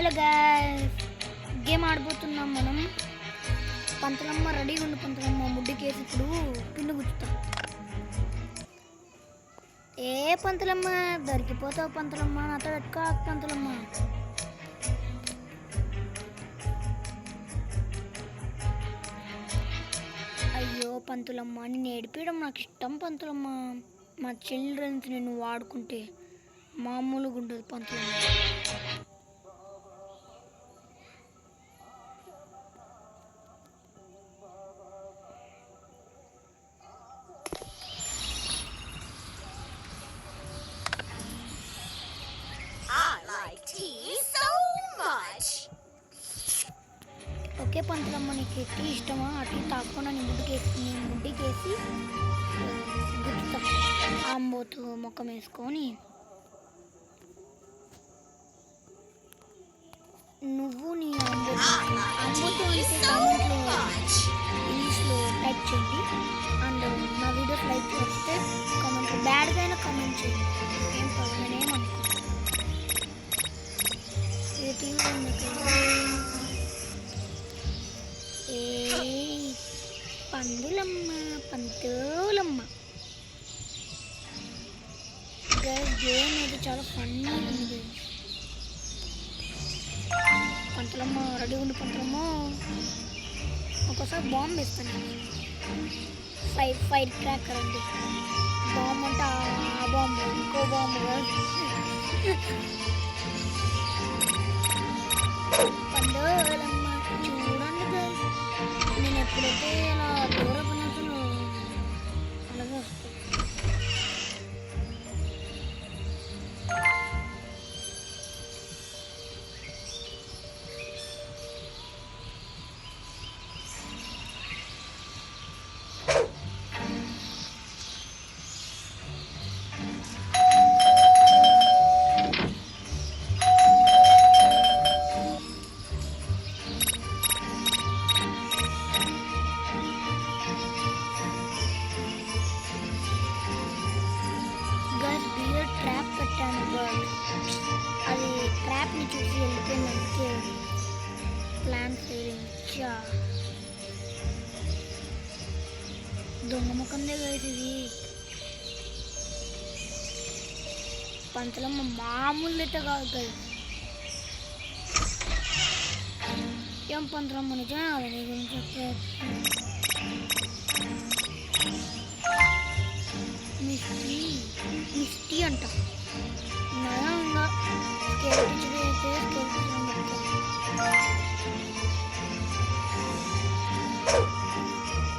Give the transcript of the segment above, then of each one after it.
Hello guys, game ఆడబోతున్నాం మనం. పంతులమ్మ రెడీగా ఉండి, పంతులమ్మ ముడ్డుకేసి ఇప్పుడు పిన్ను గుచ్చుతాం. ఏ పంతులమ్మ దొరికిపోతావు పంతులమ్మ, నాతో పెట్టుకో పంతులమ్మ. అయ్యో పంతులమ్మ, నేను ఏడిపించడం నాకు ఇష్టం పంతులమ్మ. మా చిల్డ్రన్స్ నేను వాడుకుంటే మామూలుగా ఉండదు పంతులమ్మ. ఓకే పంతులమ్మ, నీకు టీ ఇష్టమా? ఆ టీ తాకుండా నేను ముడ్డుకేసి గుచ్చుతా. ఆంబోతు మొక్కం వేసుకొని నువ్వు నీ ఆంబోతు అంటే కామెంట్లో ఇంగ్లీష్లో టైప్ చేయండి. అండ్ నా వీడియోస్ లైక్ చేస్తే కామెంట్లో బ్యాడ్గా అయినా కామెంట్ చేయండి. ఏం పర్వాలేదు, నేనేమనుకో. ఏ టీవీ పంతులమ్మ గేమ్ అయితే చాలా ఫన్నీ ఉంది. పంతులమ్మ రెడీ ఉండి పంతులమ్మ. ఒకసారి బాంబు వేస్తాను, ఫైర్ క్రాకర్ అండి. బాంబు అంటే ఆ బాంబు, ఇంకో బాంబు పండుగలమ్మ. చూడండి గైస్, నేను ఎప్పుడైతే ఇలా దూరం పనిచేసాను అలాగే వస్తాను. ట్రాప్ పెట్టాను, అది ట్రాప్ని చూసి వెళ్ళిపోయిందంటే ప్లాన్ ఫెయిలింగ్. దొంగ ముఖందే గైస్ ఇది. పంతులమ్మ మామూలు అయితే కాదు గైస్. ఏం పంతులమ్మ, నిజమే కాదు నీ గురించి చెప్పే. మిస్టీ అంట నయంగా స్కేల్ టీచర్ అయితే స్కేల్ టీచర్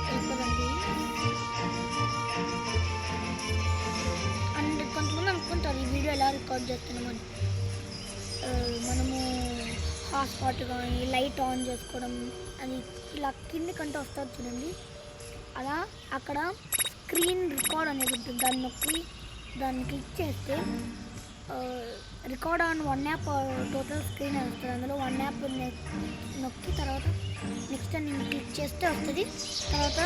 వెళ్ళిపోదండి. అండ్ కొంతమంది అనుకుంటారు ఈ వీడియో ఎలా రికార్డ్ చేస్తున్నామని. మనము హాట్స్పాట్ కానీ లైట్ ఆన్ చేసుకోవడం అది ఇలా కింది కంటే వస్తుంది చూడండి. అలా అక్కడ స్క్రీన్ రికార్డ్ అనేది ఉంటుంది. దాన్ని క్లిక్ చేస్తే record on 1 app total screen వస్తుంది. అందులో 1 యాప్ నొక్కి తర్వాత నెక్స్ట్ నేను క్లిక్ చేస్తే వస్తుంది. తర్వాత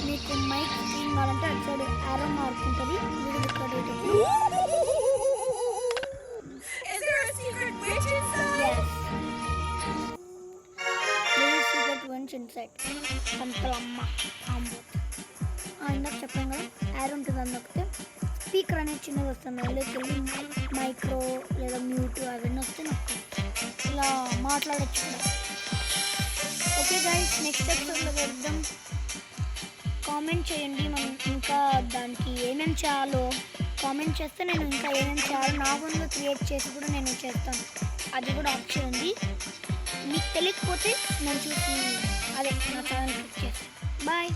మీకు మైక్ స్క్రీన్ కావాలంటే అటు సైడ్ యారో మార్క్ ఉంటుంది. వీడియో రికార్డ్ అయ్యేటప్పుడు పంతులమ్మ ఇందాక చెప్పాను కదా, యారో ఉంటుంది. అది నొక్కితే స్పీకర్ అనేది చిన్నది వస్తుంది. అందులోకి వెళ్ళి మైక్రో లేదా మ్యూట్ అవన్నీ వస్తే నొక్కి ఇలా మాట్లాడచ్చు కూడా. ఓకే గైస్, నెక్స్ట్ ఎపిసోడ్లో వెళ్దాం. కామెంట్ చేయండి మనం ఇంకా దానికి ఏమేమి చేయాలో. కామెంట్ చేస్తే నేను ఇంకా ఏమేమి చేయాలో నా ముందు క్రియేట్ చేసి కూడా నేను చేస్తాను. అది కూడా ఆప్షన్ ఉంది. మీకు తెలియకపోతే నేను చూసి అదే నా ఛానల్ క్లిక్ చేస్తాను. బాయ్.